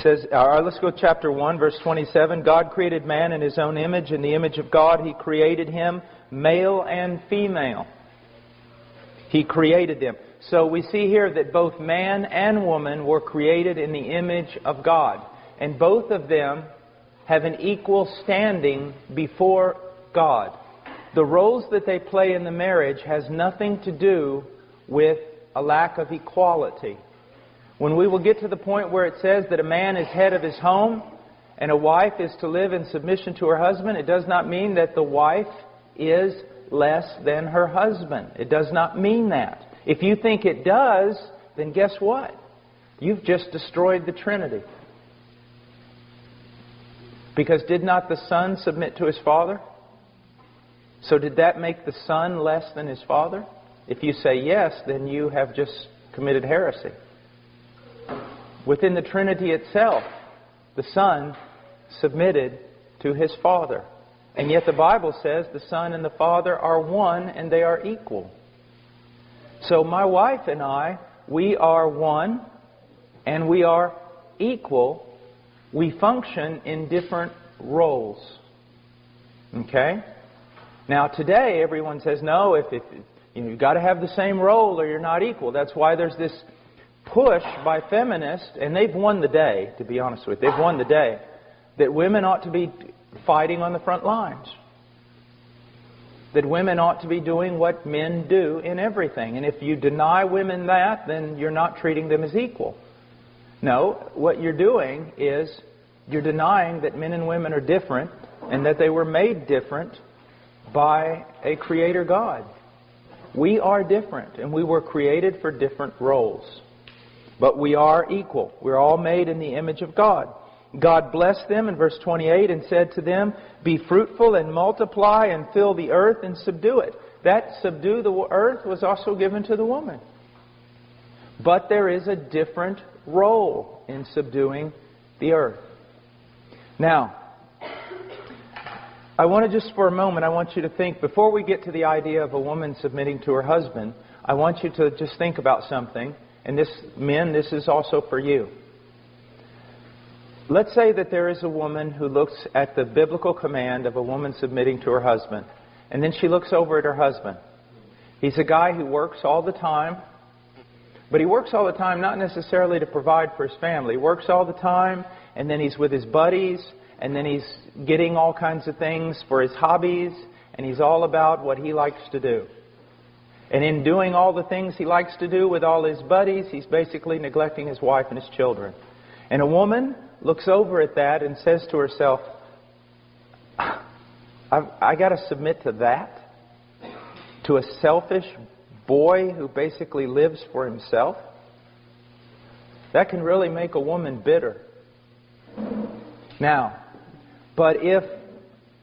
says, let's go to chapter 1, verse 27. God created man in His own image. In the image of God He created him, male and female. He created them. So we see here that both man and woman were created in the image of God. And both of them have an equal standing before God. The roles that they play in the marriage has nothing to do with a lack of equality. When we will get to the point where it says that a man is head of his home and a wife is to live in submission to her husband, it does not mean that the wife is less than her husband. It does not mean that. If you think it does, then guess what? You've just destroyed the Trinity. Because did not the Son submit to His Father? So did that make the Son less than His Father? If you say yes, then you have just committed heresy. Within the Trinity itself, the Son submitted to His Father. And yet the Bible says the Son and the Father are one and they are equal. So my wife and I, we are one and we are equal. We function in different roles. Okay? Now today everyone says, no, you've got to have the same role or you're not equal. That's why there's this push by feminists, and they've won the day, to be honest with you. They've won the day, that women ought to be fighting on the front lines. That women ought to be doing what men do in everything. And if you deny women that, then you're not treating them as equal. No, what you're doing is you're denying that men and women are different and that they were made different by a Creator God. We are different and we were created for different roles. But we are equal. We're all made in the image of God. God blessed them in verse 28 and said to them, "Be fruitful and multiply and fill the earth and subdue it." That subdue the earth was also given to the woman. But there is a different role in subduing the earth. Now, I want to just for a moment, I want you to think, before we get to the idea of a woman submitting to her husband, I want you to just think about something. And this, men, this is also for you. Let's say that there is a woman who looks at the biblical command of a woman submitting to her husband. And then she looks over at her husband. He's a guy who works all the time. But he works all the time not necessarily to provide for his family. He works all the time, and then he's with his buddies, and then he's getting all kinds of things for his hobbies, and he's all about what he likes to do. And in doing all the things he likes to do with all his buddies, he's basically neglecting his wife and his children. And a woman looks over at that and says to herself, I got to submit to that? To a selfish boy who basically lives for himself? That can really make a woman bitter. Now, but if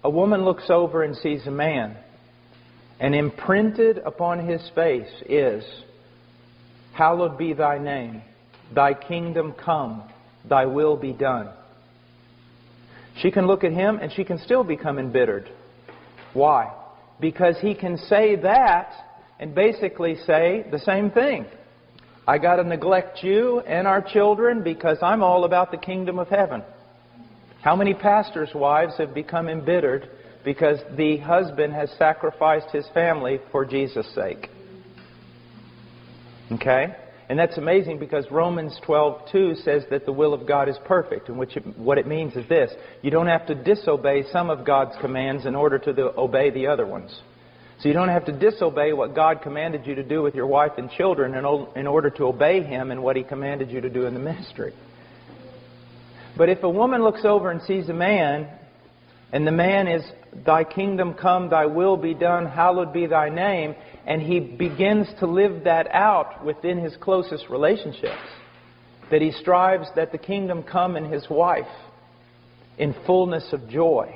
a woman looks over and sees a man, and imprinted upon his face is, "Hallowed be thy name, thy kingdom come, thy will be done." She can look at him and she can still become embittered. Why? Because he can say that and basically say the same thing. I got to neglect you and our children because I'm all about the kingdom of heaven. How many pastors' wives have become embittered because the husband has sacrificed his family for Jesus' sake? Okay? And that's amazing because Romans 12:2 says that the will of God is perfect. And what it means is this: you don't have to disobey some of God's commands in order to obey the other ones. So you don't have to disobey what God commanded you to do with your wife and children in order to obey Him in what He commanded you to do in the ministry. But if a woman looks over and sees a man, and the man is, "Thy kingdom come, thy will be done, hallowed be thy name," and he begins to live that out within his closest relationships, that he strives that the kingdom come in his wife in fullness of joy,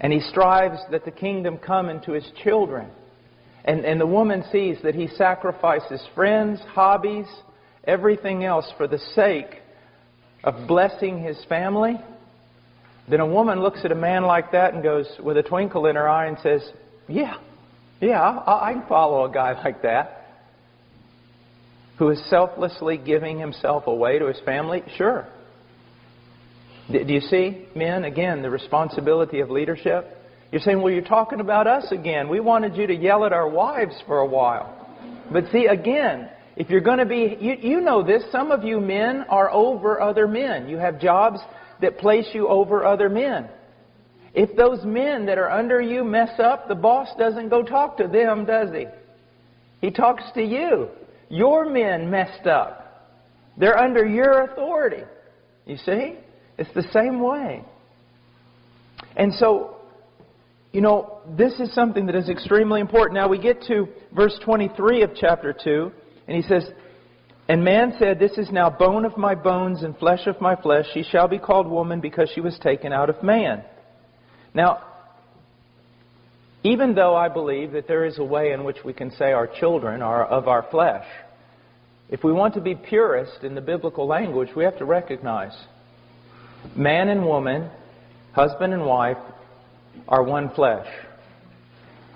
and he strives that the kingdom come into his children, and the woman sees that he sacrifices friends, hobbies, everything else for the sake of blessing his family, then a woman looks at a man like that and goes, with a twinkle in her eye, and says, yeah, I can follow a guy like that who is selflessly giving himself away to his family. Sure. Do you see, men, again, the responsibility of leadership? You're saying, well, you're talking about us again. We wanted you to yell at our wives for a while. But see, again, if you're going to be, you know this, some of you men are over other men. You have jobs that place you over other men. If those men that are under you mess up, the boss doesn't go talk to them, does he? He talks to you. Your men messed up. They're under your authority. You see? It's the same way. And so, you know, this is something that is extremely important. Now we get to verse 23 of chapter 2, and he says, "And man said, This is now bone of my bones and flesh of my flesh. She shall be called woman because she was taken out of man." Now, even though I believe that there is a way in which we can say our children are of our flesh, if we want to be purist in the biblical language, we have to recognize man and woman, husband and wife, are one flesh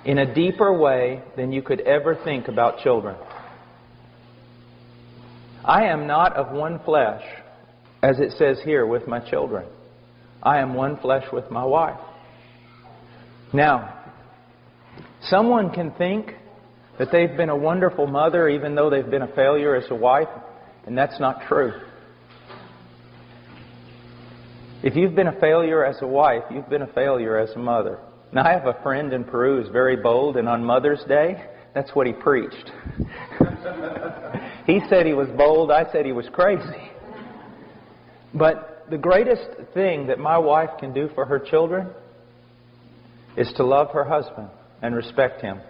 in a deeper way than you could ever think about children. I am not of one flesh, as it says here, with my children. I am one flesh with my wife. Now, someone can think that they've been a wonderful mother even though they've been a failure as a wife, and that's not true. If you've been a failure as a wife, you've been a failure as a mother. Now, I have a friend in Peru who's very bold, and on Mother's Day, that's what he preached. He said he was bold, I said he was crazy. But the greatest thing that my wife can do for her children is to love her husband and respect him.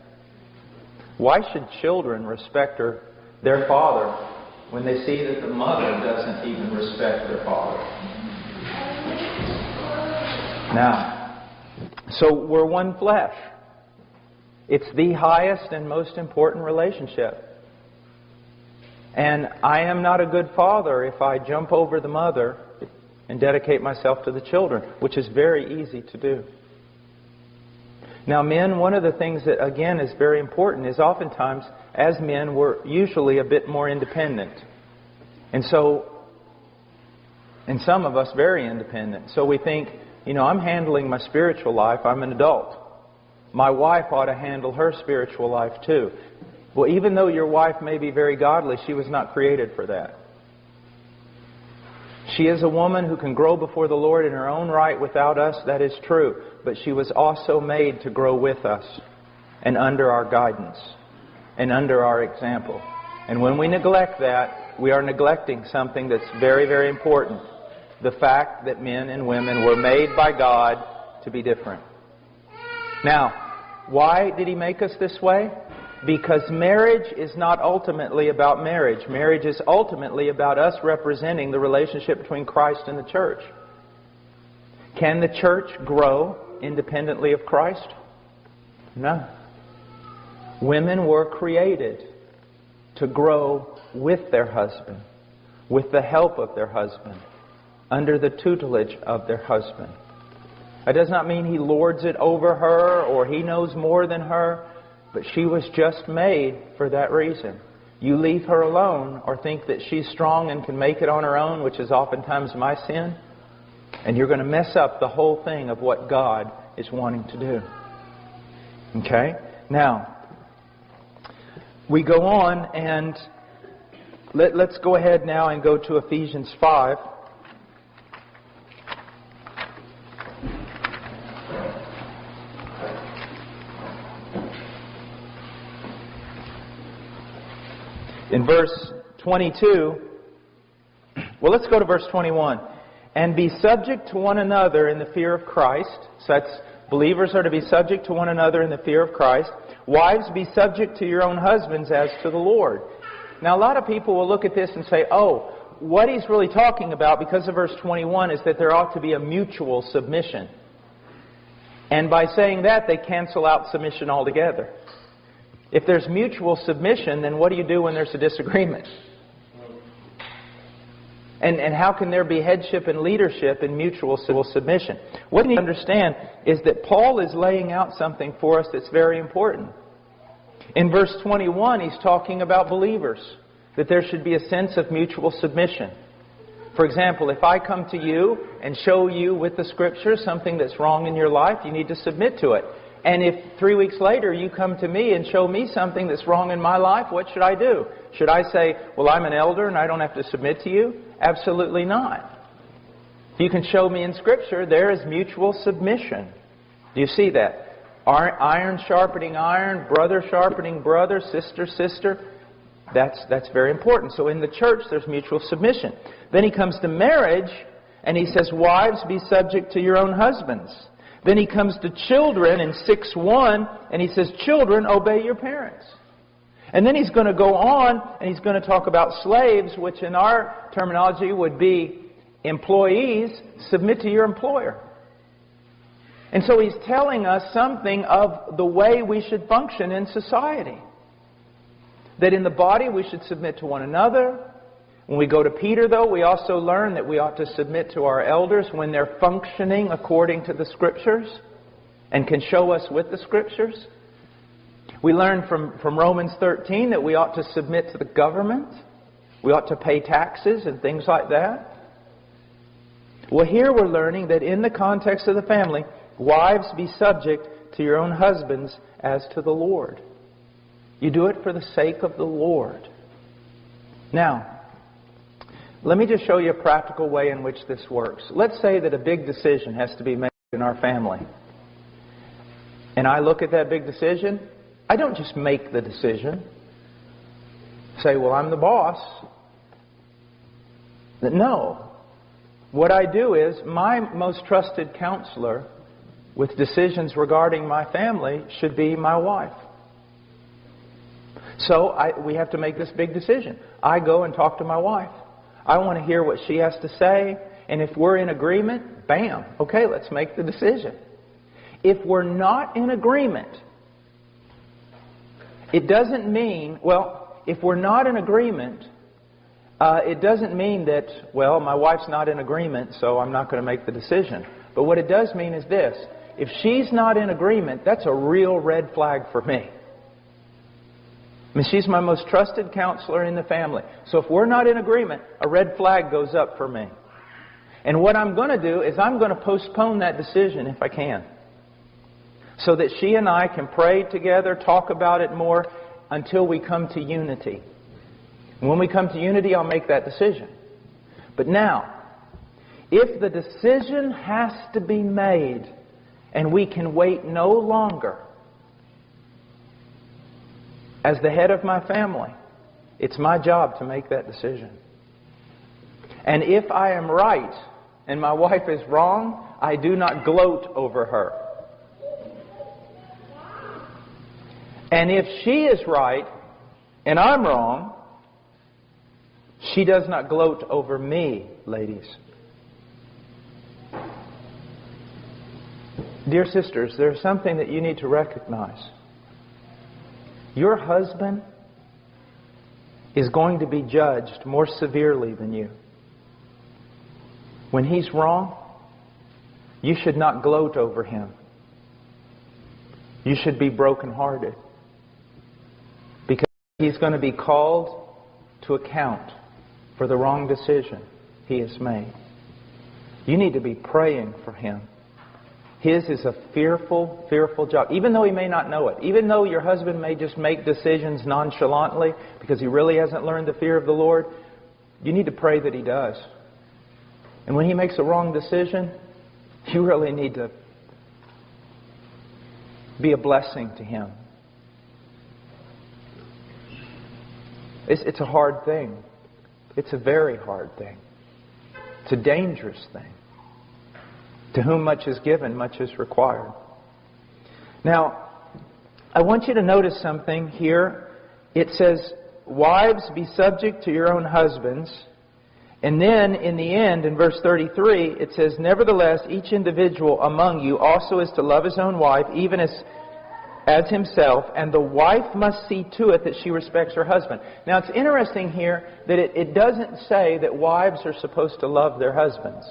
Why should children respect their father when they see that the mother doesn't even respect their father? Now, so we're one flesh. It's the highest and most important relationship. And I am not a good father if I jump over the mother and dedicate myself to the children, which is very easy to do. Now, men, one of the things that, again, is very important is oftentimes, as men, we're usually a bit more independent. And so, and some of us very independent. So we think, you know, I'm handling my spiritual life. I'm an adult. My wife ought to handle her spiritual life too. Well, even though your wife may be very godly, she was not created for that. She is a woman who can grow before the Lord in her own right without us. That is true. But she was also made to grow with us and under our guidance and under our example. And when we neglect that, we are neglecting something that's very, very important. The fact that men and women were made by God to be different. Now, why did He make us this way? Because marriage is not ultimately about marriage. Marriage is ultimately about us representing the relationship between Christ and the church. Can the church grow independently of Christ? No. Women were created to grow with their husband, with the help of their husband, under the tutelage of their husband. That does not mean he lords it over her or he knows more than her, but she was just made for that reason. You leave her alone or think that she's strong and can make it on her own, which is oftentimes my sin, and you're going to mess up the whole thing of what God is wanting to do. Okay? Now, we go on and let's go ahead now and go to Ephesians 5. In verse 22, well, let's go to verse 21. And be subject to one another in the fear of Christ. So that's, believers are to be subject to one another in the fear of Christ. Wives, be subject to your own husbands as to the Lord. Now, a lot of people will look at this and say, oh, what he's really talking about, because of verse 21, is that there ought to be a mutual submission. And by saying that, they cancel out submission altogether. If there's mutual submission, then what do you do when there's a disagreement? And how can there be headship and leadership in mutual submission? What you need to understand is that Paul is laying out something for us that's very important. In verse 21, he's talking about believers, that there should be a sense of mutual submission. For example, if I come to you and show you with the Scriptures something that's wrong in your life, you need to submit to it. And if 3 weeks later you come to me and show me something that's wrong in my life, what should I do? Should I say, well, I'm an elder and I don't have to submit to you? Absolutely not. If you can show me in Scripture, there is mutual submission. Do you see that? Iron sharpening iron, brother sharpening brother, sister, sister. That's very important. So in the church, there's mutual submission. Then he comes to marriage, and he says, wives, be subject to your own husbands. Then he comes to children in 6:1, and he says, children, obey your parents. And then he's going to go on, and he's going to talk about slaves, which in our terminology would be employees. Submit to your employer. And so he's telling us something of the way we should function in society. That in the body we should submit to one another. When we go to Peter, though, we also learn that we ought to submit to our elders when they're functioning according to the Scriptures and can show us with the Scriptures. We learn from Romans 13 that we ought to submit to the government. We ought to pay taxes and things like that. Well, here we're learning that in the context of the family, wives, be subject to your own husbands as to the Lord. You do it for the sake of the Lord. Now, let me just show you a practical way in which this works. Let's say that a big decision has to be made in our family. And I look at that big decision. I don't just make the decision. Say, well, I'm the boss. No. What I do is, my most trusted counselor with decisions regarding my family should be my wife. So we have to make this big decision. I go and talk to my wife. I want to hear what she has to say. And if we're in agreement, bam, okay, let's make the decision. If we're not in agreement, it doesn't mean, if we're not in agreement, it doesn't mean that, my wife's not in agreement, so I'm not going to make the decision. But what it does mean is this. If she's not in agreement, that's a real red flag for me. I mean, she's my most trusted counselor in the family. So if we're not in agreement, a red flag goes up for me. And what I'm going to do is I'm going to postpone that decision if I can. So that she and I can pray together, talk about it more until we come to unity. And when we come to unity, I'll make that decision. But now, if the decision has to be made and we can wait no longer, as the head of my family, it's my job to make that decision. And if I am right and my wife is wrong, I do not gloat over her. And if she is right and I'm wrong, she does not gloat over me, ladies. Dear sisters, there's something that you need to recognize. Your husband is going to be judged more severely than you. When he's wrong, you should not gloat over him. You should be brokenhearted. Because he's going to be called to account for the wrong decision he has made. You need to be praying for him. His is a fearful, fearful job. Even though he may not know it. Even though your husband may just make decisions nonchalantly because he really hasn't learned the fear of the Lord, you need to pray that he does. And when he makes a wrong decision, you really need to be a blessing to him. It's a hard thing. It's a very hard thing. It's a dangerous thing. To whom much is given, much is required. Now, I want you to notice something here. It says, wives, be subject to your own husbands. And then, in the end, in verse 33, it says, nevertheless, each individual among you also is to love his own wife, even as himself, and the wife must see to it that she respects her husband. Now, it's interesting here that it doesn't say that wives are supposed to love their husbands.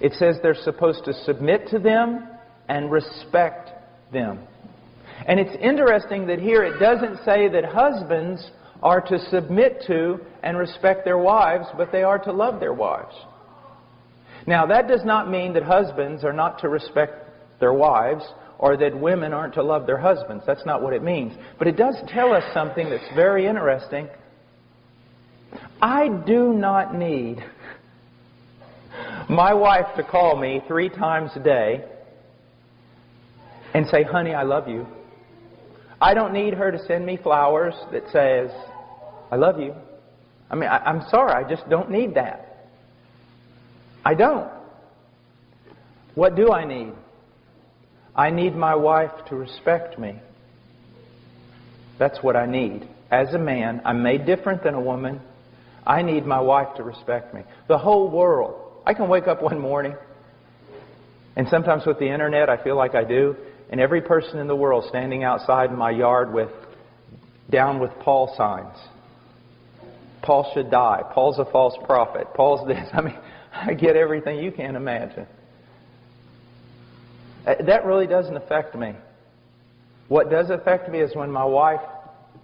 It says they're supposed to submit to them and respect them. And it's interesting that here it doesn't say that husbands are to submit to and respect their wives, but they are to love their wives. Now, that does not mean that husbands are not to respect their wives or that women aren't to love their husbands. That's not what it means. But it does tell us something that's very interesting. I do not need my wife to call me 3 times a day and say, honey, I love you. I don't need her to send me flowers that says, I love you. I mean, I'm sorry, I just don't need that. I don't. What do I need? I need my wife to respect me. That's what I need. As a man, I'm made different than a woman. I need my wife to respect me. The whole world. I can wake up one morning, and sometimes with the internet I feel like I do, and every person in the world standing outside in my yard with down with Paul signs. Paul should die. Paul's a false prophet. Paul's this. I mean, I get everything you can imagine. That really doesn't affect me. What does affect me is when my wife,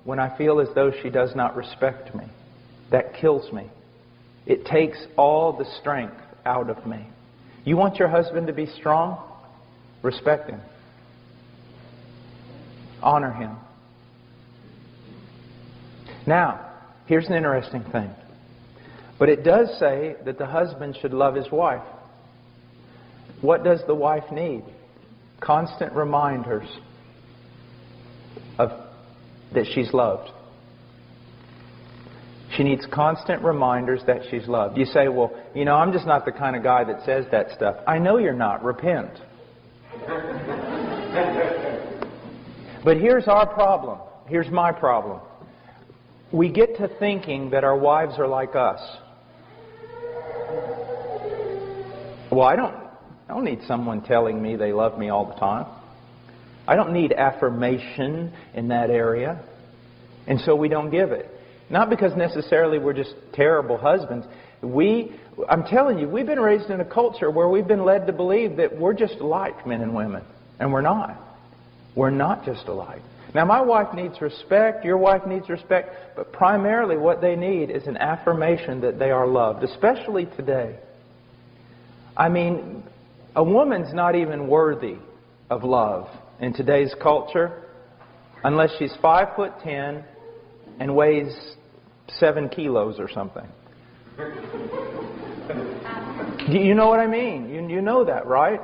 when I feel as though she does not respect me. That kills me. It takes all the strength out of me. You want your husband to be strong? Respect him. Honor him. Now, here's an interesting thing. But it does say that the husband should love his wife. What does the wife need? Constant reminders of that she's loved. She needs constant reminders that she's loved. You say, well, you know, I'm just not the kind of guy that says that stuff. I know you're not. Repent. But here's our problem. Here's my problem. We get to thinking that our wives are like us. Well, I don't need someone telling me they love me all the time. I don't need affirmation in that area. And so we don't give it. Not because necessarily we're just terrible husbands. I'm telling you, we've been raised in a culture where we've been led to believe that we're just alike, men and women. And we're not. We're not just alike. Now, my wife needs respect. Your wife needs respect. But primarily what they need is an affirmation that they are loved, especially today. I mean, a woman's not even worthy of love in today's culture unless she's 5'10" and weighs 7 kilos or something. You know what I mean? You know that, right?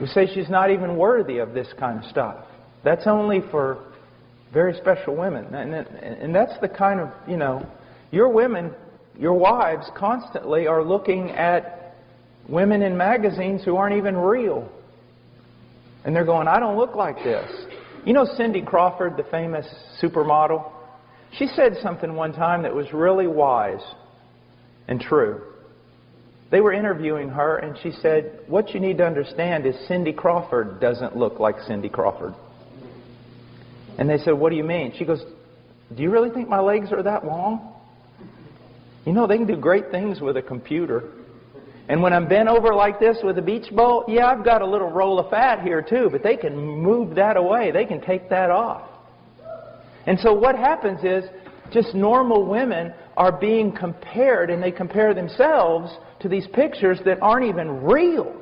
We say she's not even worthy of this kind of stuff. That's only for very special women. And that's the kind of, you know, your women, your wives constantly are looking at women in magazines who aren't even real. And they're going, I don't look like this. You know Cindy Crawford, the famous supermodel? She said something one time that was really wise and true. They were interviewing her and she said, what you need to understand is Cindy Crawford doesn't look like Cindy Crawford. And they said, what do you mean? She goes, do you really think my legs are that long? You know, they can do great things with a computer. And when I'm bent over like this with a beach ball, yeah, I've got a little roll of fat here too, but they can move that away. They can take that off. And so what happens is just normal women are being compared, and they compare themselves to these pictures that aren't even real.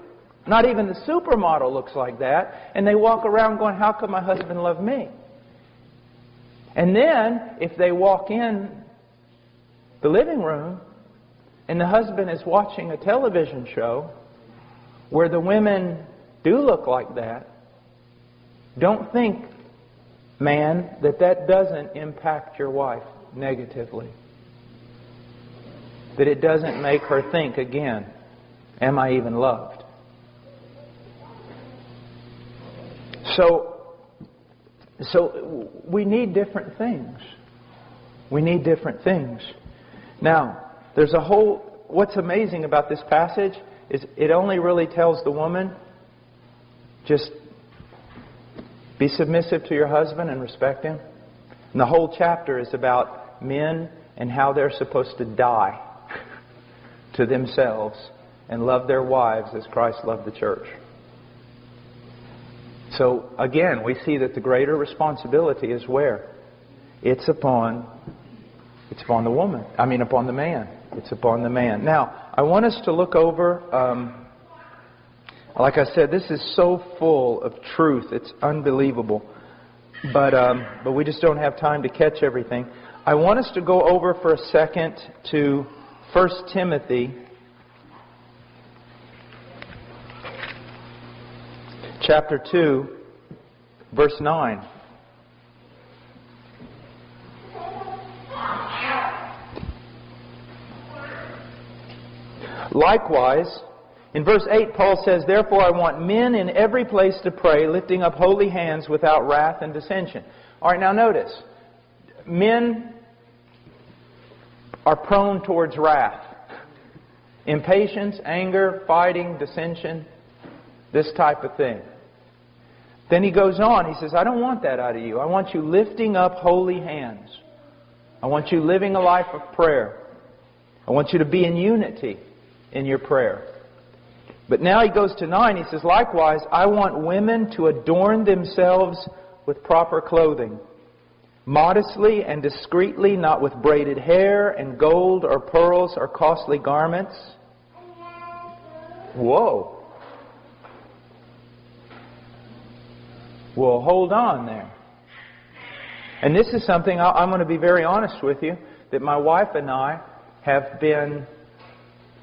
Not even the supermodel looks like that. And they walk around going, how could my husband love me? And then, if they walk in the living room and the husband is watching a television show where the women do look like that, don't think, man, that doesn't impact your wife negatively. That it doesn't make her think again, am I even loved? So we need different things. We need different things. Now, there's a whole... What's amazing about this passage is it only really tells the woman, just be submissive to your husband and respect him. And the whole chapter is about men and how they're supposed to die to themselves and love their wives as Christ loved the church. So, again, we see that the greater responsibility is where? It's upon the woman. Upon the man. It's upon the man. Now, I want us to look over, like I said, this is so full of truth. It's unbelievable. But we just don't have time to catch everything. I want us to go over for a second to 1 Timothy chapter 2, verse 9. Likewise, in verse 8, Paul says, "Therefore I want men in every place to pray, lifting up holy hands without wrath and dissension." All right, now notice. Men are prone towards wrath. Impatience, anger, fighting, dissension, this type of thing. Then he goes on, he says, I don't want that out of you. I want you lifting up holy hands. I want you living a life of prayer. I want you to be in unity in your prayer. But now he goes to 9, he says, "Likewise, I want women to adorn themselves with proper clothing, modestly and discreetly, not with braided hair and gold or pearls or costly garments." Whoa. Well, hold on there. And this is something I'm going to be very honest with you, that my wife and I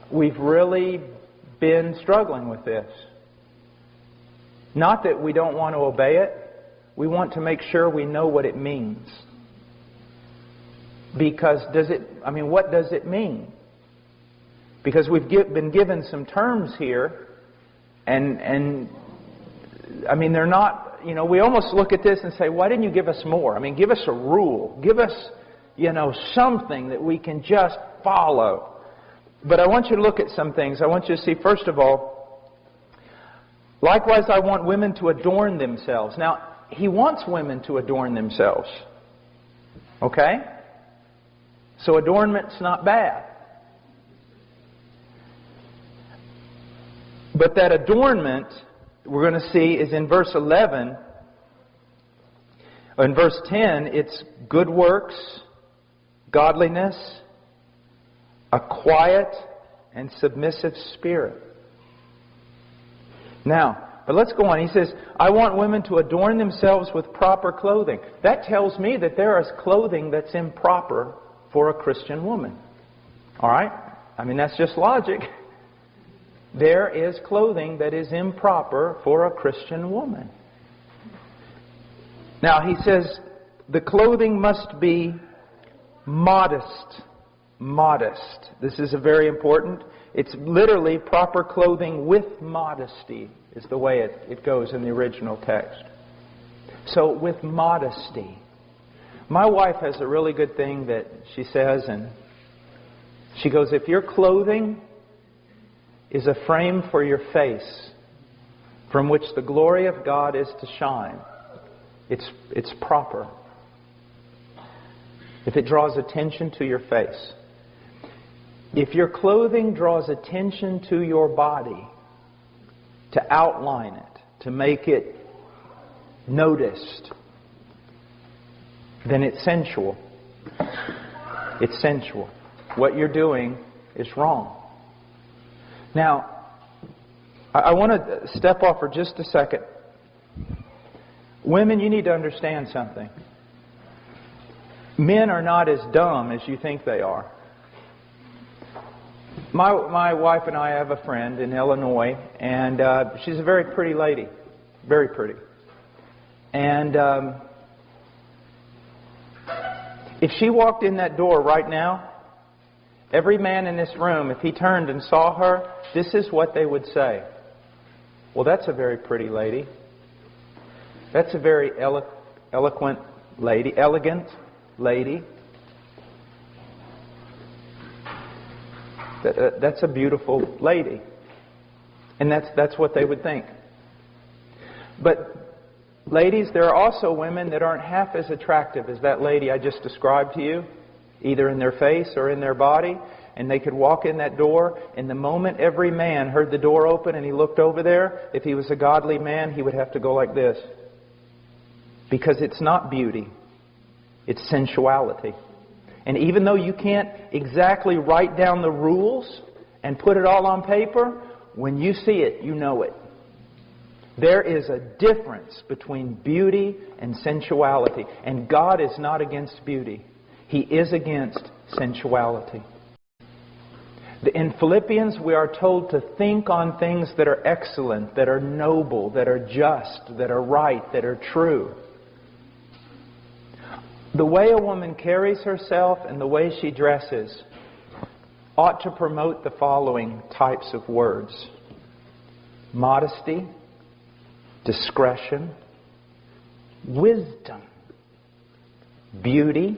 we've really been struggling with this. Not that we don't want to obey it. We want to make sure we know what it means. Because what does it mean? Because we've been given some terms here, and they're not, we almost look at this and say, why didn't you give us more? Give us a rule. Give us, something that we can just follow. But I want you to look at some things. I want you to see, first of all, likewise I want women to adorn themselves. Now, he wants women to adorn themselves. Okay? So adornment's not bad. But that adornment, we're going to see, is in verse 11. In verse 10, it's good works, godliness, a quiet and submissive spirit. Now, but let's go on. He says, I want women to adorn themselves with proper clothing. That tells me that there is clothing that's improper for a Christian woman. All right? That's just logic. There is clothing that is improper for a Christian woman. Now, he says, the clothing must be modest. Modest. This is a very important. It's literally proper clothing with modesty is the way it goes in the original text. So with modesty. My wife has a really good thing that she says, and she goes, if your clothing is a frame for your face from which the glory of God is to shine, it's proper. If it draws attention to your face. If your clothing draws attention to your body, to outline it, to make it noticed, then it's sensual. It's sensual. What you're doing is wrong. Now, I want to step off for just a second. Women, you need to understand something. Men are not as dumb as you think they are. My wife and I have a friend in Illinois, and she's a very pretty lady. Very pretty. And if she walked in that door right now, every man in this room, if he turned and saw her, this is what they would say. Well, that's a very pretty lady. That's a very elegant lady. That's a beautiful lady. And that's what they would think. But ladies, there are also women that aren't half as attractive as that lady I just described to you, either in their face or in their body. And they could walk in that door, and the moment every man heard the door open and he looked over there, if he was a godly man, he would have to go like this. Because it's not beauty. It's sensuality. And even though you can't exactly write down the rules and put it all on paper, when you see it, you know it. There is a difference between beauty and sensuality. And God is not against beauty. He is against sensuality. In Philippians, we are told to think on things that are excellent, that are noble, that are just, that are right, that are true. The way a woman carries herself and the way she dresses ought to promote the following types of words: modesty, discretion, wisdom, beauty,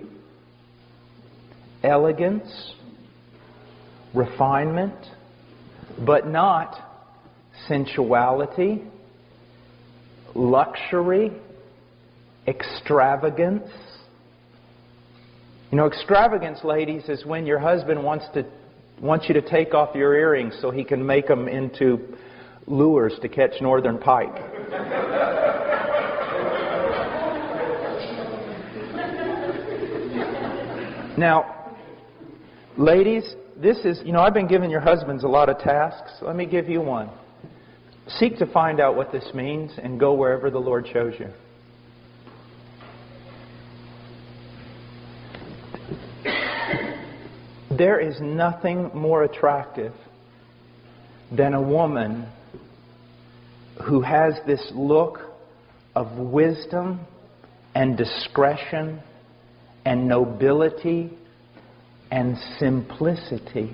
elegance, refinement, but not sensuality, luxury, extravagance. You know, extravagance, ladies, is when your husband wants you to take off your earrings so he can make them into lures to catch northern pike. Now, ladies, this is, I've been giving your husbands a lot of tasks. Let me give you one. Seek to find out what this means and go wherever the Lord shows you. There is nothing more attractive than a woman who has this look of wisdom and discretion and nobility and simplicity.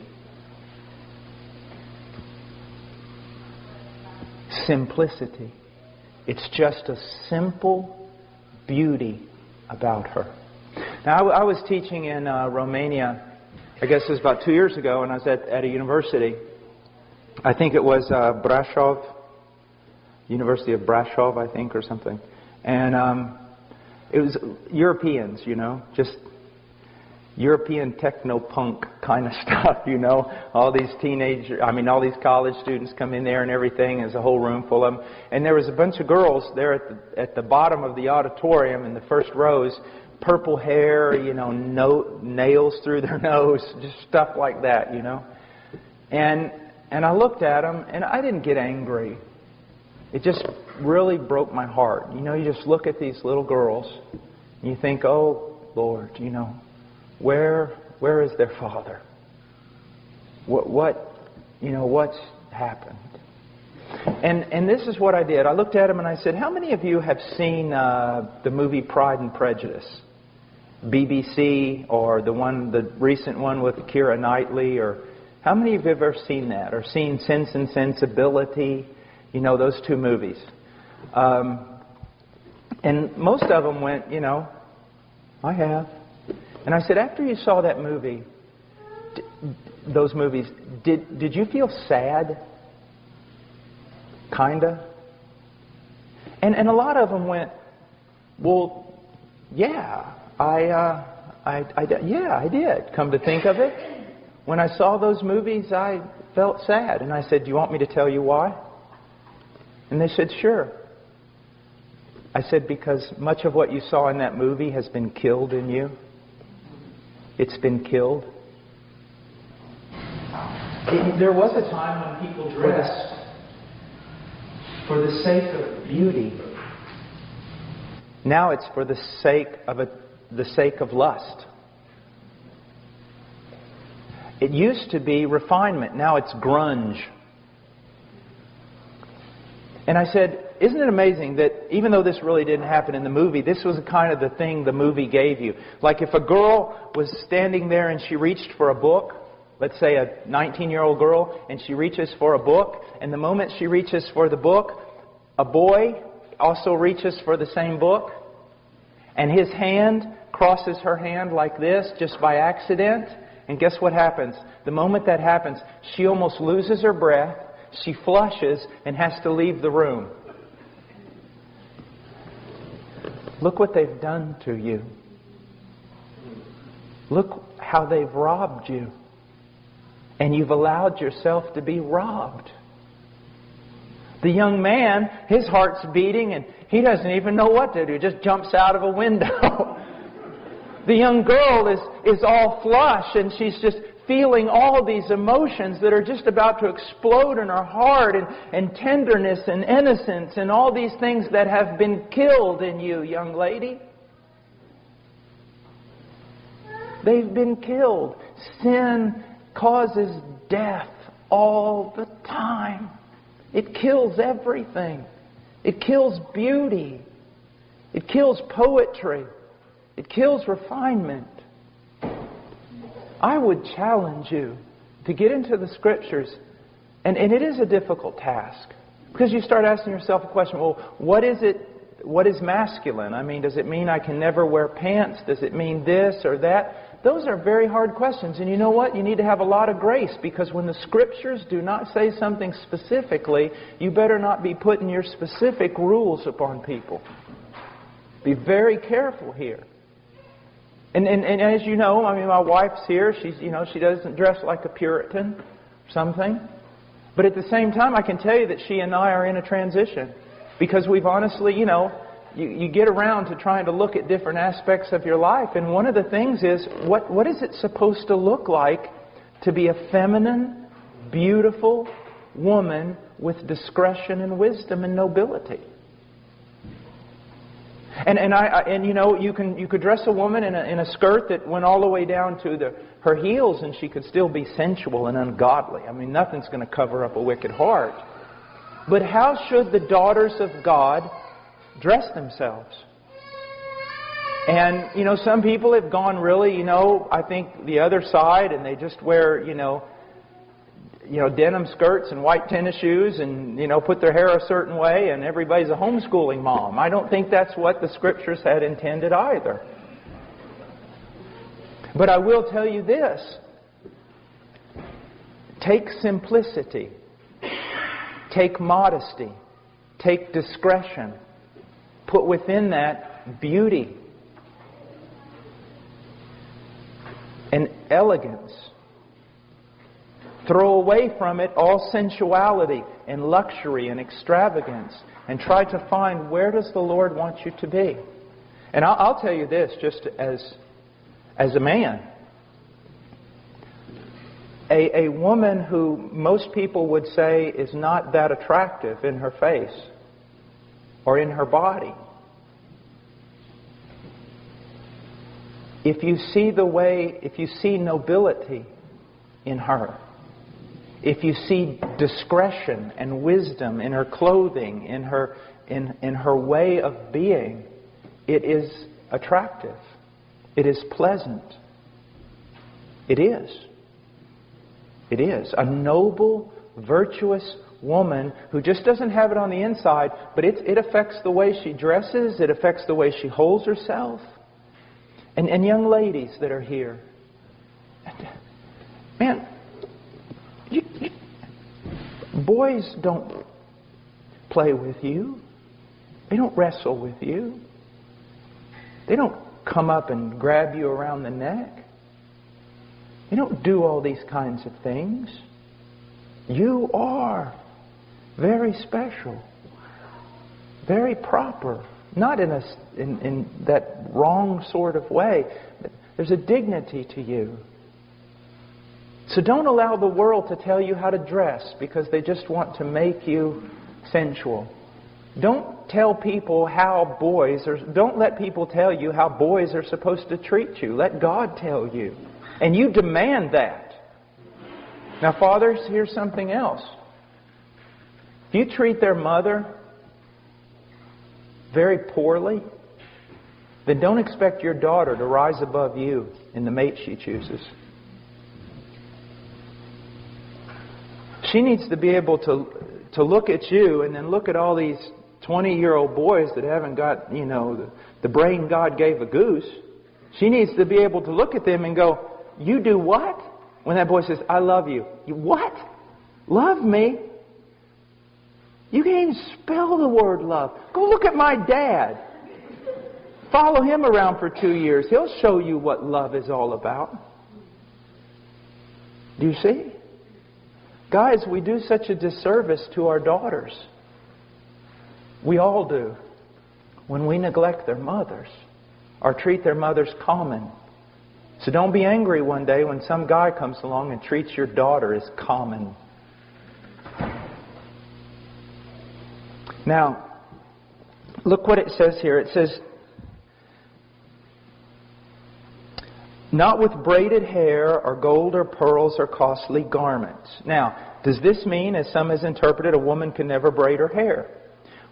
Simplicity. It's just a simple beauty about her. Now, I was teaching in Romania, I guess it was about 2 years ago, and I was at a university. I think it was Brașov, University of Brașov, I think, or something. And it was Europeans, just European techno-punk kind of stuff, All these all these college students come in there and everything. There's a whole room full of them. And there was a bunch of girls there at the bottom of the auditorium in the first rows, purple hair, nails through their nose, just stuff like that, And I looked at them, and I didn't get angry. It just really broke my heart. You just look at these little girls, and you think, oh, Lord, where is their father? What's happened? And this is what I did. I looked at them and I said, how many of you have seen the movie Pride and Prejudice? BBC, or the recent one with Keira Knightley, or how many of you have ever seen that? Or seen Sense and Sensibility? Those two movies. And most of them went, I have. And I said, after you saw that movie, those movies, did you feel sad? Kinda? And a lot of them went, well, yeah, I did. Come to think of it, when I saw those movies, I felt sad. And I said, do you want me to tell you why? And they said, sure. I said, because much of what you saw in that movie has been killed in you. It's been killed. There was a time when people dressed for the sake of beauty. Now it's for the sake of lust. It used to be refinement. Now it's grunge. And I said, isn't it amazing that even though this really didn't happen in the movie, this was kind of the thing the movie gave you. Like if a girl was standing there and she reached for a book, let's say a 19-year-old girl, and she reaches for a book, and the moment she reaches for the book, a boy also reaches for the same book, and his hand crosses her hand like this just by accident, and guess what happens? The moment that happens, she almost loses her breath, she flushes, and has to leave the room. Look what they've done to you. Look how they've robbed you. And you've allowed yourself to be robbed. The young man, his heart's beating and he doesn't even know what to do. Just jumps out of a window. The young girl is all flush, and she's just feeling all these emotions that are just about to explode in her heart, and tenderness and innocence and all these things that have been killed in you, young lady. They've been killed. Sin causes death all the time. It kills everything. It kills beauty. It kills poetry. It kills refinement. I would challenge you to get into the Scriptures, and it is a difficult task, because you start asking yourself a question, well, what is it? What is masculine? I mean, does it mean I can never wear pants? Does it mean this or that? Those are very hard questions, and you know what? You need to have a lot of grace, because when the Scriptures do not say something specifically, you better not be putting your specific rules upon people. Be very careful here. And as you know, I mean, my wife's here. She doesn't dress like a Puritan or something. But at the same time, I can tell you that she and I are in a transition. Because we've honestly, you get around to trying to look at different aspects of your life. And one of the things is, what is it supposed to look like to be a feminine, beautiful woman with discretion and wisdom and nobility? And you could dress a woman in a skirt that went all the way down to her heels, and she could still be sensual and ungodly. I mean, nothing's going to cover up a wicked heart. But how should the daughters of God dress themselves? And, some people have gone really, I think the other side, and they just wear, denim skirts and white tennis shoes, and, put their hair a certain way, and everybody's a homeschooling mom. I don't think that's what the Scriptures had intended either. But I will tell you this. Take simplicity. Take modesty. Take discretion. Put within that beauty and elegance. Throw away from it all sensuality and luxury and extravagance, and try to find, where does the Lord want you to be? And I'll tell you this, just as a man. A woman who most people would say is not that attractive in her face or in her body, if you see nobility in her, if you see discretion and wisdom in her clothing, in her way of being, it is attractive. It is pleasant. It is. It is. A noble, virtuous woman who just doesn't have it on the inside, but it affects the way she dresses, it affects the way she holds herself. And young ladies that are here, man, boys don't play with you. They don't wrestle with you. They don't come up and grab you around the neck. They don't do all these kinds of things. You are very special, very proper. Not in that wrong sort of way. There's a dignity to you. So don't allow the world to tell you how to dress because they just want to make you sensual. Don't tell people how don't let people tell you how boys are supposed to treat you. Let God tell you. And you demand that. Now, fathers, here's something else. If you treat their mother very poorly, then don't expect your daughter to rise above you in the mate she chooses. She needs to be able to look at you and then look at all these 20-year-old boys that haven't got, the brain God gave a goose. She needs to be able to look at them and go, you do what? When that boy says, I love you. You what? Love me? You can't even spell the word love. Go look at my dad. Follow him around for 2 years. He'll show you what love is all about. Do you see? Guys, we do such a disservice to our daughters. We all do. When we neglect their mothers. or treat their mothers common. So don't be angry one day when some guy comes along and treats your daughter as common. Now, look what it says here. It says, not with braided hair or gold or pearls or costly garments. Now, does this mean, as some has interpreted, a woman can never braid her hair?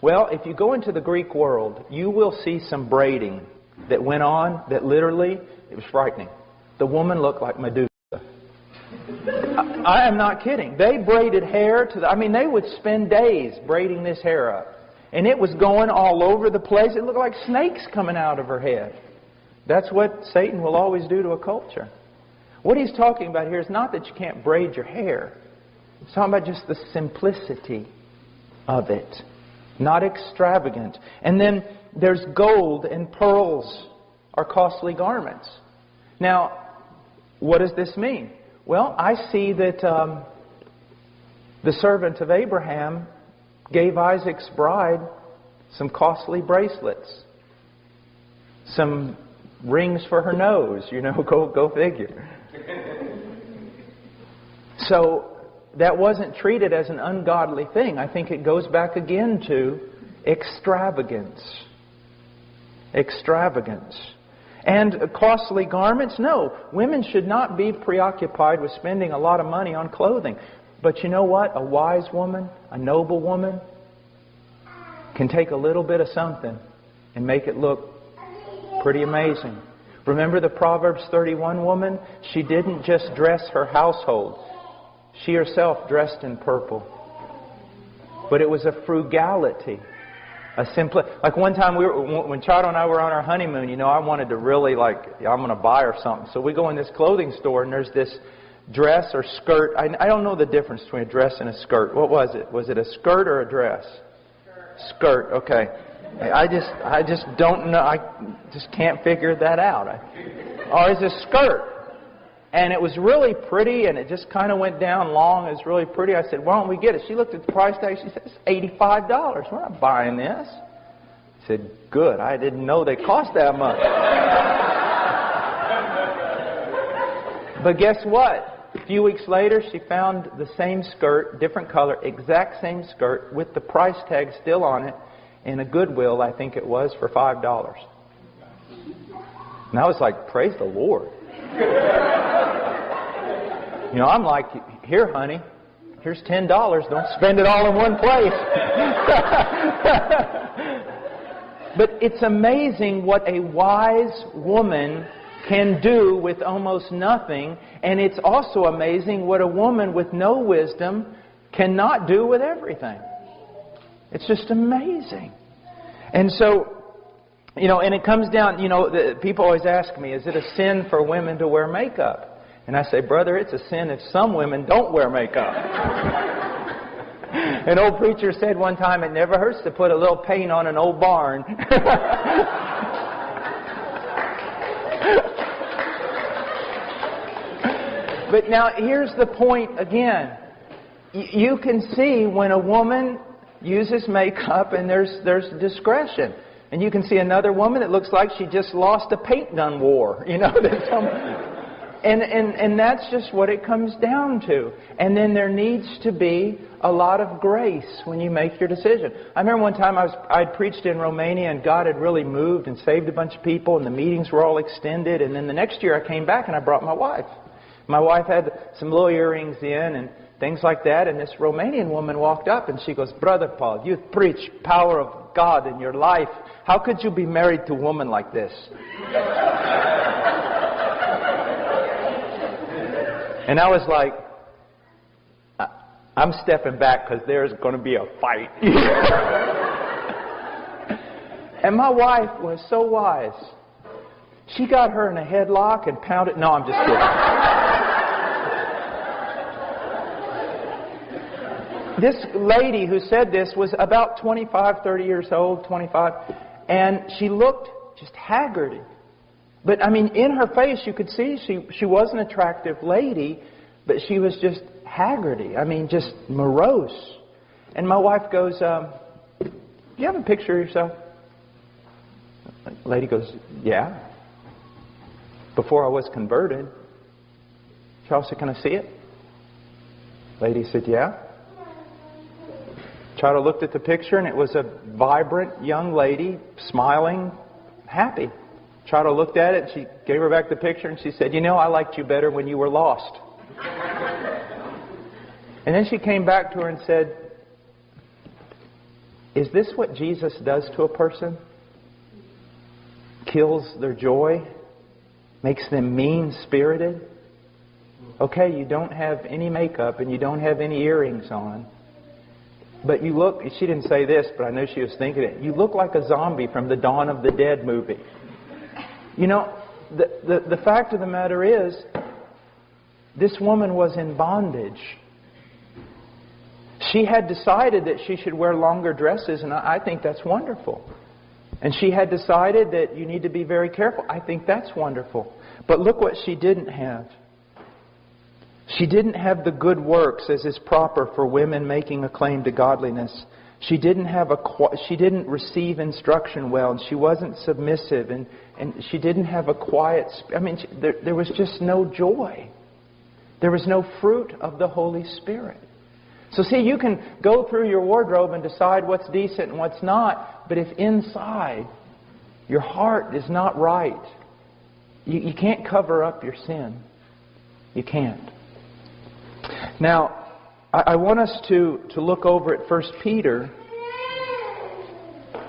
Well, if you go into the Greek world, you will see some braiding that went on that literally, it was frightening. The woman looked like Medusa. I am not kidding. They braided hair to they would spend days braiding this hair up. And it was going all over the place. It looked like snakes coming out of her head. That's what Satan will always do to a culture. What he's talking about here is not that you can't braid your hair. He's talking about just the simplicity of it. Not extravagant. And then there's gold and pearls or costly garments. Now, what does this mean? Well, I see that the servant of Abraham gave Isaac's bride some costly bracelets. Some rings for her nose, go figure. So that wasn't treated as an ungodly thing. I think it goes back again to extravagance. Extravagance. And costly garments? No. Women should not be preoccupied with spending a lot of money on clothing. But you know what? A wise woman, a noble woman, can take a little bit of something and make it look pretty amazing. Remember the Proverbs 31 woman? She didn't just dress her household. She herself dressed in purple. But it was a frugality. Like one time when Chado and I were on our honeymoon, I wanted to really I'm going to buy her something. So we go in this clothing store and there's this dress or skirt. I don't know the difference between a dress and a skirt. What was it? Was it a skirt or a dress? Skirt. Okay. I just don't know. I just can't figure that out. Or is it a skirt? And it was really pretty, and it just kind of went down long. It was really pretty. I said, why don't we get it? She looked at the price tag. She said, it's $85. We're not buying this. I said, good. I didn't know they cost that much. But guess what? A few weeks later, she found the same skirt, different color, exact same skirt, with the price tag still on it, in a Goodwill, I think it was, for $5. And I was like, praise the Lord. I'm like, here, honey, here's $10. Don't spend it all in one place. But it's amazing what a wise woman can do with almost nothing. And it's also amazing what a woman with no wisdom cannot do with everything. It's just amazing. And so, and it comes down, people always ask me, is it a sin for women to wear makeup? And I say, brother, it's a sin if some women don't wear makeup. An old preacher said one time, it never hurts to put a little paint on an old barn. But now, here's the point again. You can see when a woman uses makeup and there's discretion. And you can see another woman that looks like she just lost a paint gun war. And that's just what it comes down to. And then there needs to be a lot of grace when you make your decision. I remember one time I'd preached in Romania and God had really moved and saved a bunch of people and the meetings were all extended. And then the next year I came back and I brought my wife. My wife had some little earrings in and things like that. And this Romanian woman walked up and she goes, Brother Paul, you preach power of God in your life. How could you be married to a woman like this? And I was like, I'm stepping back because there's going to be a fight. And my wife was so wise. She got her in a headlock and pounded. No, I'm just kidding. This lady who said this was about 25, 30 years old, 25. And she looked just haggard. But, in her face you could see she was an attractive lady, but she was just haggardy. Just morose. And my wife goes, do you have a picture of yourself? The lady goes, yeah. Before I was converted. Charles said, can I see it? Lady said, yeah. Charles looked at the picture, and it was a vibrant young lady, smiling, happy. Charles looked at it, and she gave her back the picture, and she said, you know, I liked you better when you were lost. And then she came back to her and said, is this what Jesus does to a person? Kills their joy? Makes them mean-spirited? Okay, you don't have any makeup and you don't have any earrings on. But you look, she didn't say this, but I know she was thinking it. You look like a zombie from the Dawn of the Dead movie. You know, the fact of the matter is, this woman was in bondage. She had decided that she should wear longer dresses, and I think that's wonderful. And she had decided that you need to be very careful. I think that's wonderful. But look what she didn't have. She didn't have the good works as is proper for women making a claim to godliness. She didn't receive instruction well, and she wasn't submissive, and she didn't have a quiet. There was just no joy. There was no fruit of the Holy Spirit. So see, you can go through your wardrobe and decide what's decent and what's not, but if inside your heart is not right, you can't cover up your sin. You can't. Now, I want us to look over at 1 Peter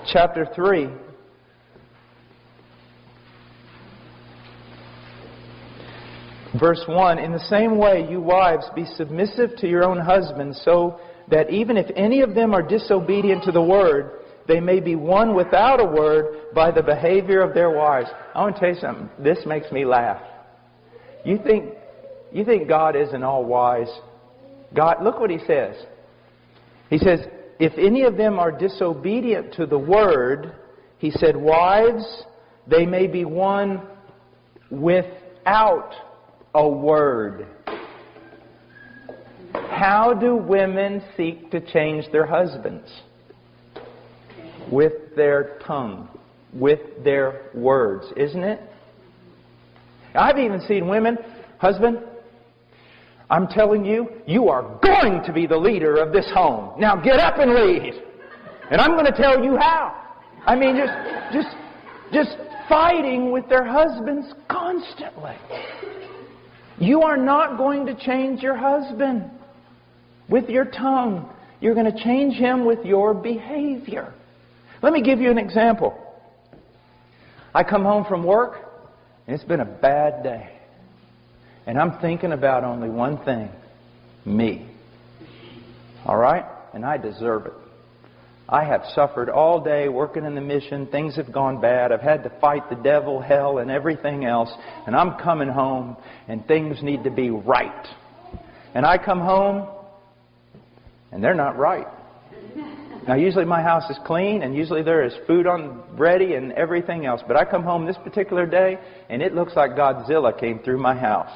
chapter 3. Verse 1, in the same way, you wives, be submissive to your own husbands, so that even if any of them are disobedient to the word, they may be won without a word by the behavior of their wives. I want to tell you something. This makes me laugh. You think God isn't all wise? God, look what He says. He says, if any of them are disobedient to the word, He said, wives, they may be won without a word. How do women seek to change their husbands? With their tongue. With their words, isn't it? I've even seen women, husband, I'm telling you, you are going to be the leader of this home. Now get up and lead. And I'm going to tell you how. I mean, just fighting with their husbands constantly. You are not going to change your husband with your tongue. You're going to change him with your behavior. Let me give you an example. I come home from work, and it's been a bad day. And I'm thinking about only one thing. Me. All right? And I deserve it. I have suffered all day working in the mission. Things have gone bad. I've had to fight the devil, hell, and everything else. And I'm coming home, and things need to be right. And I come home, and they're not right. Now, usually my house is clean, and usually there is food ready and everything else. But I come home this particular day, and it looks like Godzilla came through my house.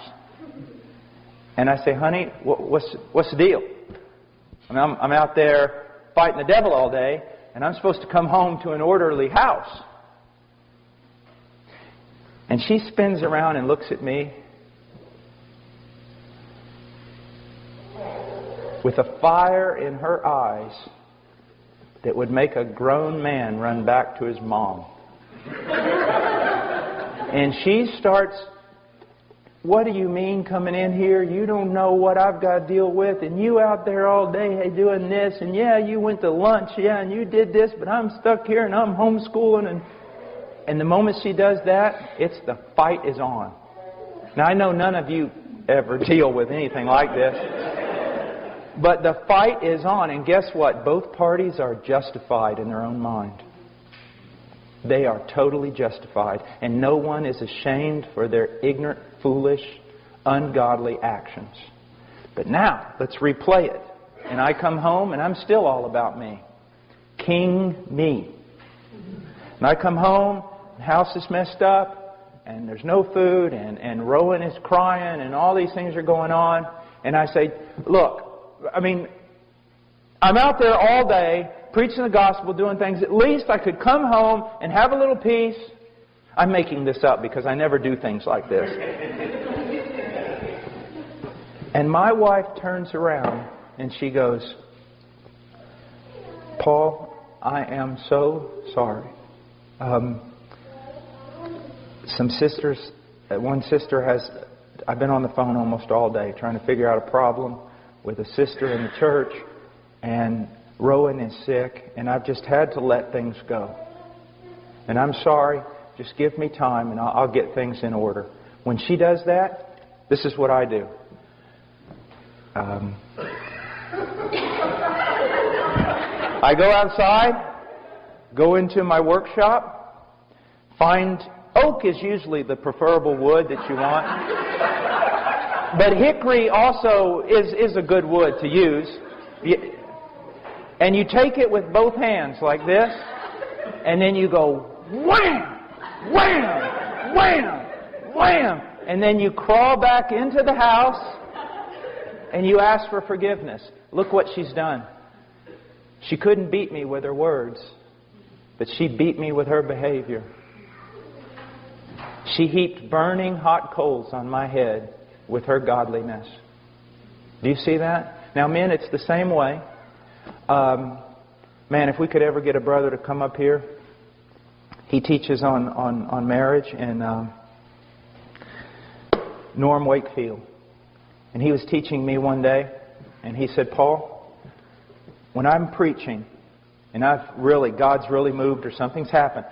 And I say, honey, what's the deal? I mean, I'm out there fighting the devil all day, and I'm supposed to come home to an orderly house. And she spins around and looks at me with a fire in her eyes that would make a grown man run back to his mom. And she starts, what do you mean coming in here? You don't know what I've got to deal with. And you out there all day doing this. And yeah, you went to lunch. Yeah, and you did this. But I'm stuck here and I'm homeschooling. And the moment she does that, it's the fight is on. Now, I know none of you ever deal with anything like this. But the fight is on. And guess what? Both parties are justified in their own mind. They are totally justified. And no one is ashamed for their ignorant, foolish, ungodly actions. But now, let's replay it. And I come home and I'm still all about me. King me. And I come home, the house is messed up, and there's no food, and Rowan is crying, and all these things are going on. And I say, look, I mean, I'm out there all day, preaching the gospel, doing things. At least I could come home and have a little peace. I'm making this up because I never do things like this. And my wife turns around and she goes, Paul, I am so sorry. Some sisters, one sister has, I've been on the phone almost all day trying to figure out a problem with a sister in the church, and Rowan is sick, and I've just had to let things go. And I'm sorry, just give me time and I'll get things in order. When she does that, this is what I do. I go outside, go into my workshop, find oak is usually the preferable wood that you want. But hickory also is a good wood to use. And you take it with both hands like this, and then you go wham, wham, wham, wham. And then you crawl back into the house and you ask for forgiveness. Look what she's done. She couldn't beat me with her words, but she beat me with her behavior. She heaped burning hot coals on my head with her godliness. Do you see that? Now, men, it's the same way. Man, if we could ever get a brother to come up here. He teaches on marriage in Norm Wakefield. And he was teaching me one day, and he said, Paul, when I'm preaching, and God's really moved or something's happened,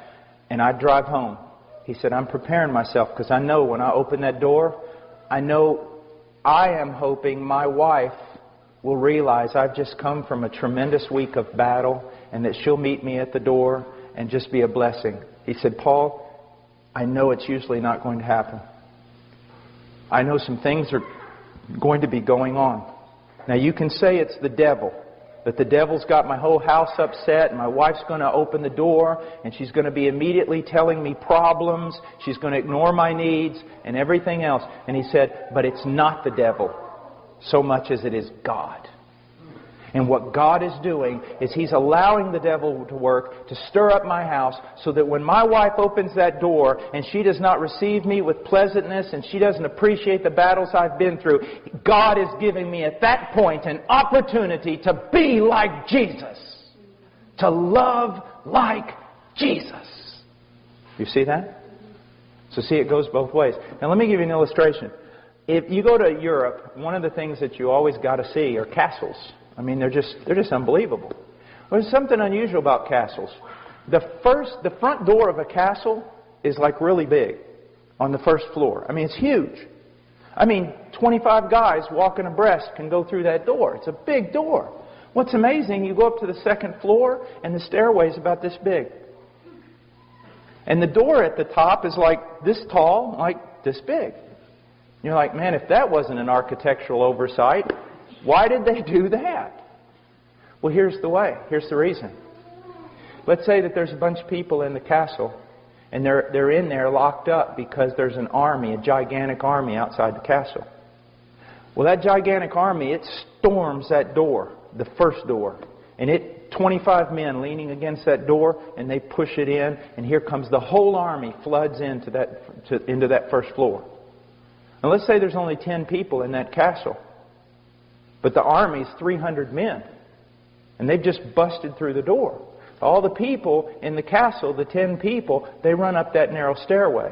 and I drive home, he said, I'm preparing myself because I know when I open that door, I am hoping my wife will realize I've just come from a tremendous week of battle and that she'll meet me at the door and just be a blessing. He said, Paul, I know it's usually not going to happen. I know some things are going to be going on. Now you can say it's the devil, that the devil's got my whole house upset and my wife's going to open the door and she's going to be immediately telling me problems. She's going to ignore my needs and everything else. And he said, but it's not the devil so much as it is God. And what God is doing is He's allowing the devil to work to stir up my house so that when my wife opens that door and she does not receive me with pleasantness and she doesn't appreciate the battles I've been through, God is giving me at that point an opportunity to be like Jesus. To love like Jesus. You see that? So see, it goes both ways. Now let me give you an illustration. If you go to Europe, one of the things that you always got to see are castles. I mean, they're just unbelievable. Well, there's something unusual about castles. The front door of a castle is like really big on the first floor. I mean, it's huge. I mean, 25 guys walking abreast can go through that door. It's a big door. What's amazing, you go up to the second floor and the stairway is about this big. And the door at the top is like this tall, like this big. You're like, man, if that wasn't an architectural oversight, why did they do that? Well, here's the way. Here's the reason. Let's say that there's a bunch of people in the castle, and they're in there locked up because there's an army, a gigantic army outside the castle. Well, that gigantic army, it storms that door, the first door, and 25 men leaning against that door, and they push it in, and here comes the whole army floods into that first floor. Now, let's say there's only 10 people in that castle. But the army's 300 men. And they've just busted through the door. All the people in the castle, the 10 people, they run up that narrow stairway.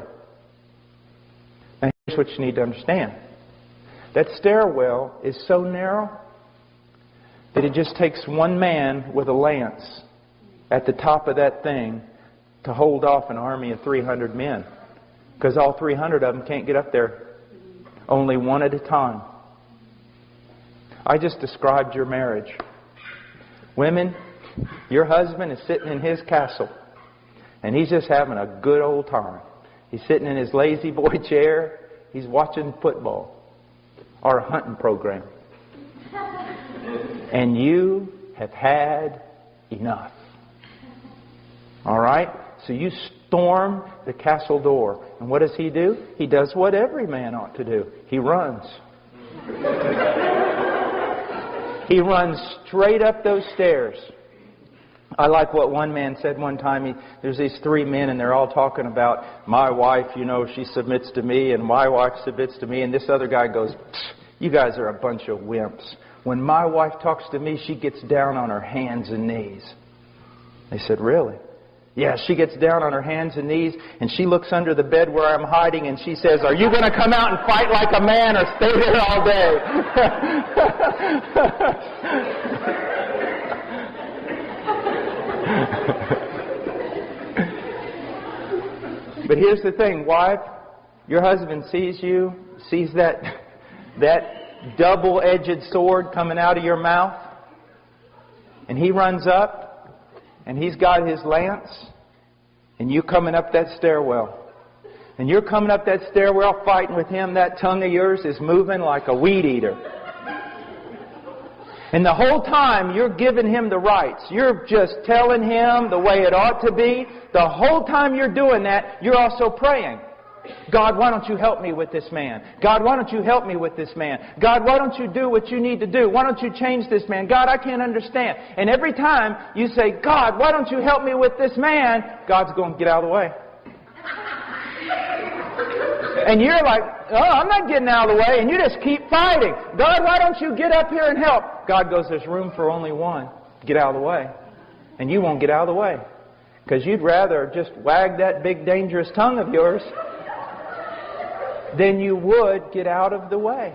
Now here's what you need to understand. That stairwell is so narrow that it just takes one man with a lance at the top of that thing to hold off an army of 300 men. Because all 300 of them can't get up there. Only one at a time. I just described your marriage. Women, your husband is sitting in his castle and he's just having a good old time. He's sitting in his lazy boy chair. He's watching football or a hunting program. And you have had enough. All right? So you storm the castle door. And what does he do? He does what every man ought to do. He runs. He runs straight up those stairs. I like what one man said one time. There's these three men, and they're all talking about, my wife, she submits to me, and my wife submits to me. And this other guy goes, you guys are a bunch of wimps. When my wife talks to me, she gets down on her hands and knees. They said, really? Yeah, she gets down on her hands and knees, and she looks under the bed where I'm hiding, and she says, are you going to come out and fight like a man or stay there all day? But here's the thing, wife, your husband sees you, sees that double-edged sword coming out of your mouth, and he runs up, and he's got his lance, and you coming up that stairwell. And you're coming up that stairwell fighting with him. That tongue of yours is moving like a weed eater. And the whole time you're giving him the rights. You're just telling him the way it ought to be. The whole time you're doing that, you're also praying. God, why don't you help me with this man? God, why don't you help me with this man? God, why don't you do what you need to do? Why don't you change this man? God, I can't understand. And every time you say, God, why don't you help me with this man? God's going to get out of the way. And you're like, oh, I'm not getting out of the way. And you just keep fighting. God, why don't you get up here and help? God goes, there's room for only one. Get out of the way. And you won't get out of the way. Because you'd rather just wag that big dangerous tongue of yours than you would get out of the way.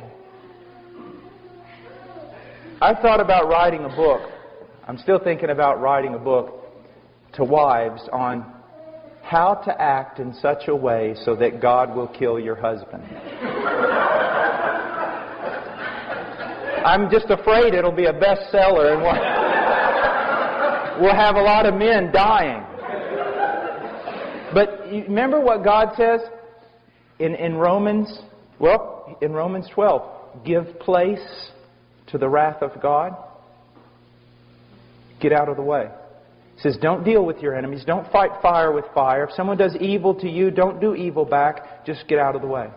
I thought about writing a book. I'm still thinking about writing a book to wives on how to act in such a way so that God will kill your husband. I'm just afraid it'll be a bestseller and we'll have a lot of men dying. But you remember what God says? In Romans 12, give place to the wrath of God. Get out of the way. It says, don't deal with your enemies. Don't fight fire with fire. If someone does evil to you, don't do evil back. Just get out of the way.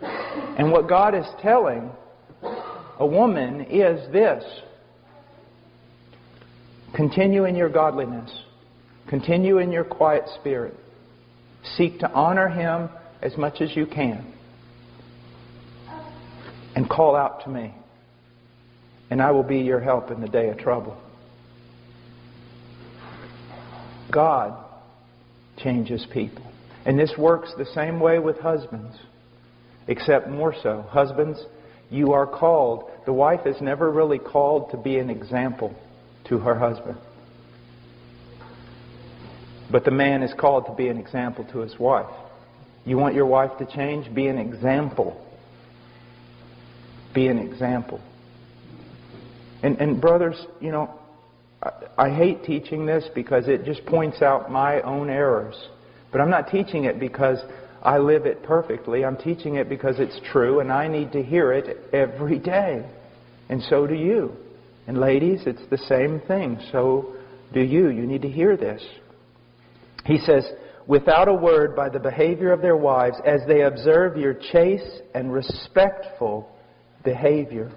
And what God is telling a woman is this. Continue in your godliness. Continue in your quiet spirit. Seek to honor Him as much as you can. And call out to me. And I will be your help in the day of trouble. God changes people. And this works the same way with husbands. Except more so. Husbands, you are called. The wife is never really called to be an example to her husband. But the man is called to be an example to his wife. You want your wife to change? Be an example. Be an example. And brothers, I hate teaching this because it just points out my own errors. But I'm not teaching it because I live it perfectly. I'm teaching it because it's true and I need to hear it every day. And so do you. And ladies, it's the same thing. So do you. You need to hear this. He says, without a word, by the behavior of their wives, as they observe your chaste and respectful behavior.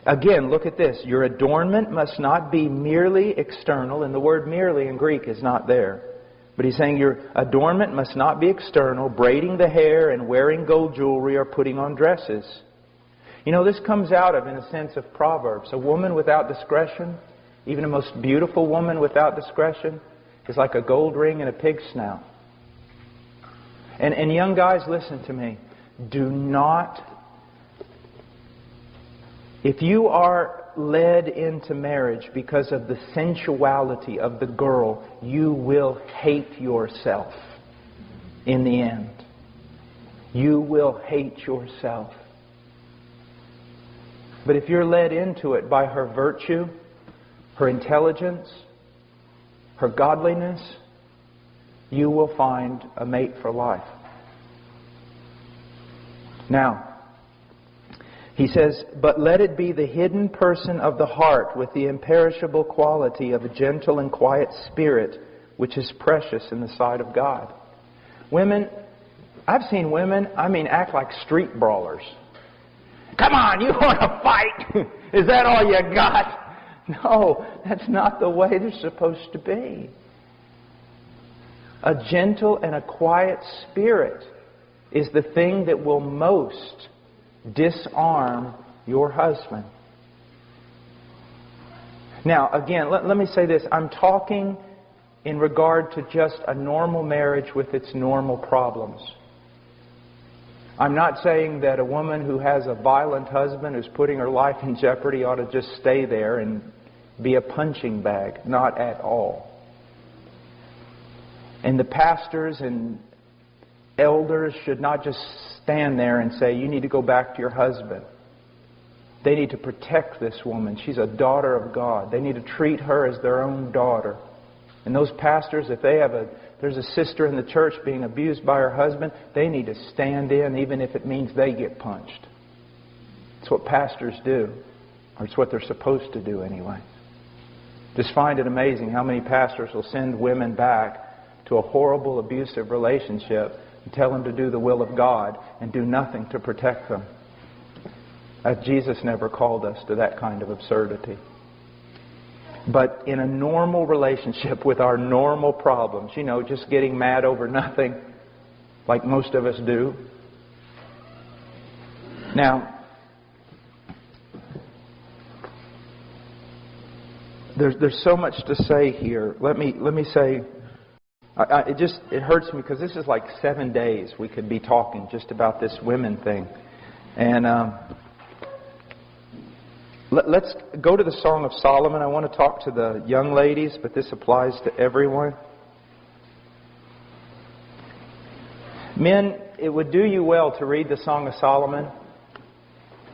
Again, look at this. Your adornment must not be merely external. And the word merely in Greek is not there. But he's saying your adornment must not be external, braiding the hair and wearing gold jewelry or putting on dresses. This comes out of, in a sense, of Proverbs. A woman without discretion, even a most beautiful woman without discretion, is like a gold ring and a pig's snout. And young guys, listen to me. Do not... If you are led into marriage because of the sensuality of the girl, you will hate yourself in the end. You will hate yourself. But if you're led into it by her virtue, her intelligence, her godliness, you will find a mate for life. Now, he says, but let it be the hidden person of the heart with the imperishable quality of a gentle and quiet spirit, which is precious in the sight of God. Women, I've seen women, act like street brawlers. Come on, you want to fight? Is that all you got? No, that's not the way they're supposed to be. A gentle and a quiet spirit is the thing that will most disarm your husband. Now, again, let me say this. I'm talking in regard to just a normal marriage with its normal problems. I'm not saying that a woman who has a violent husband who's putting her life in jeopardy ought to just stay there and be a punching bag. Not at all. And the pastors and elders should not just stand there and say, you need to go back to your husband. They need to protect this woman. She's a daughter of God. They need to treat her as their own daughter. And those pastors, if there's a sister in the church being abused by her husband, they need to stand in, even if it means they get punched. It's what pastors do. Or it's what they're supposed to do anyway. Just find it amazing how many pastors will send women back to a horrible, abusive relationship and tell them to do the will of God and do nothing to protect them. Jesus never called us to that kind of absurdity. But in a normal relationship with our normal problems, just getting mad over nothing, like most of us do. Now, there's so much to say here. Let me say, it hurts me because this is like 7 days we could be talking just about this women thing. And let's go to the Song of Solomon. I want to talk to the young ladies, but this applies to everyone. Men, it would do you well to read the Song of Solomon.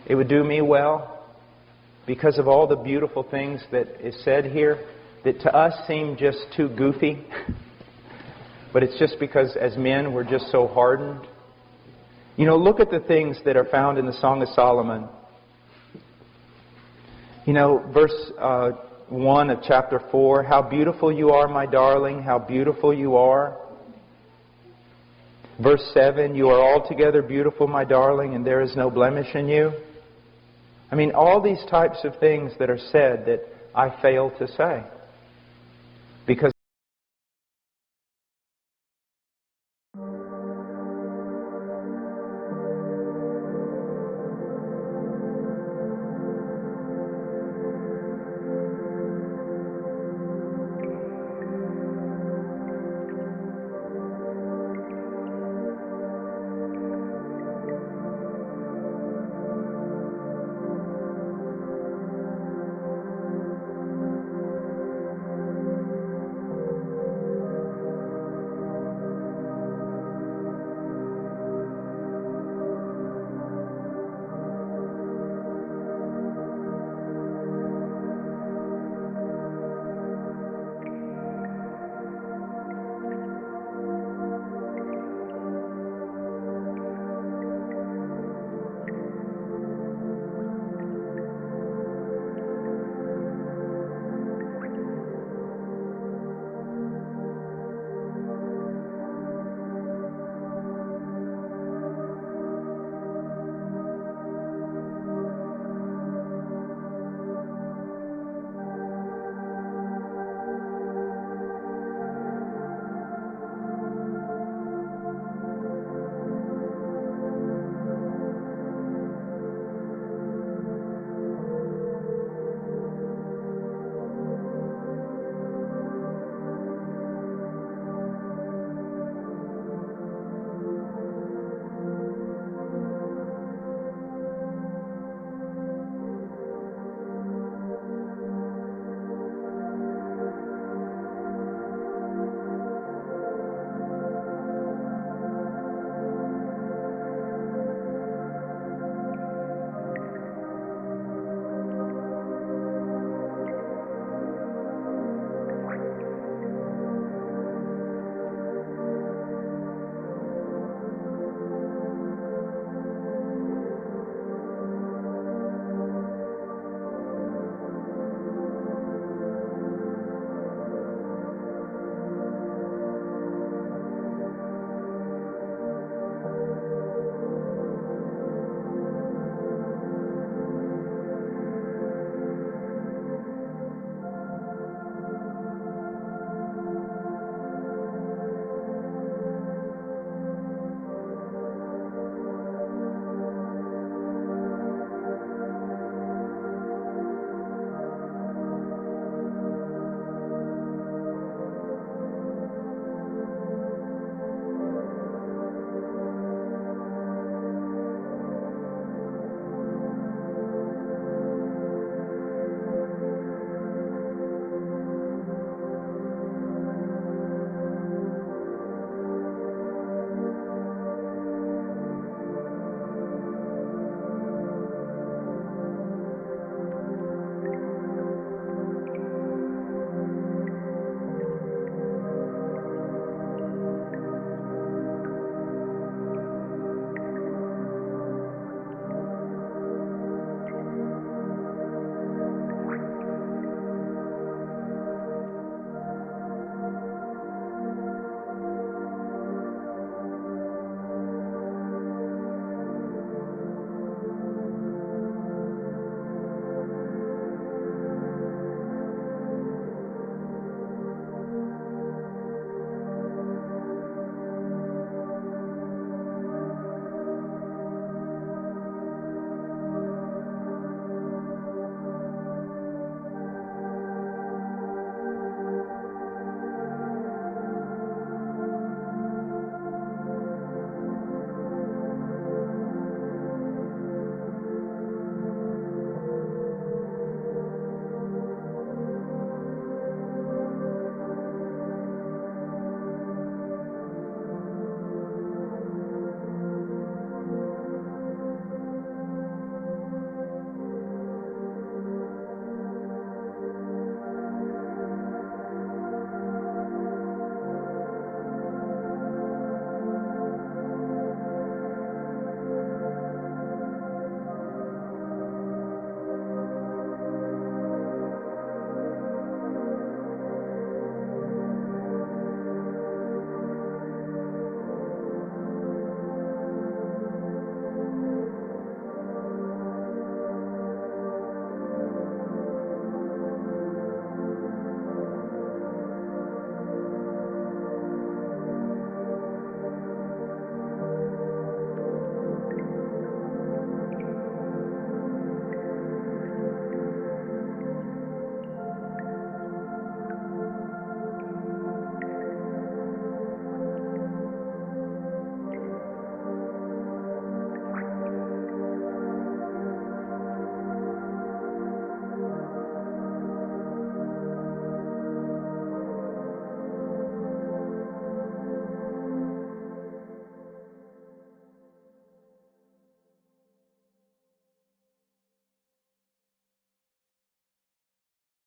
It would do me well because of all the beautiful things that is said here that to us seem just too goofy. But it's just because as men we're just so hardened. Look at the things that are found in the Song of Solomon. Verse 1 of chapter 4, how beautiful you are, my darling, how beautiful you are. Verse 7, you are altogether beautiful, my darling, and there is no blemish in you. All these types of things that are said that I fail to say. Because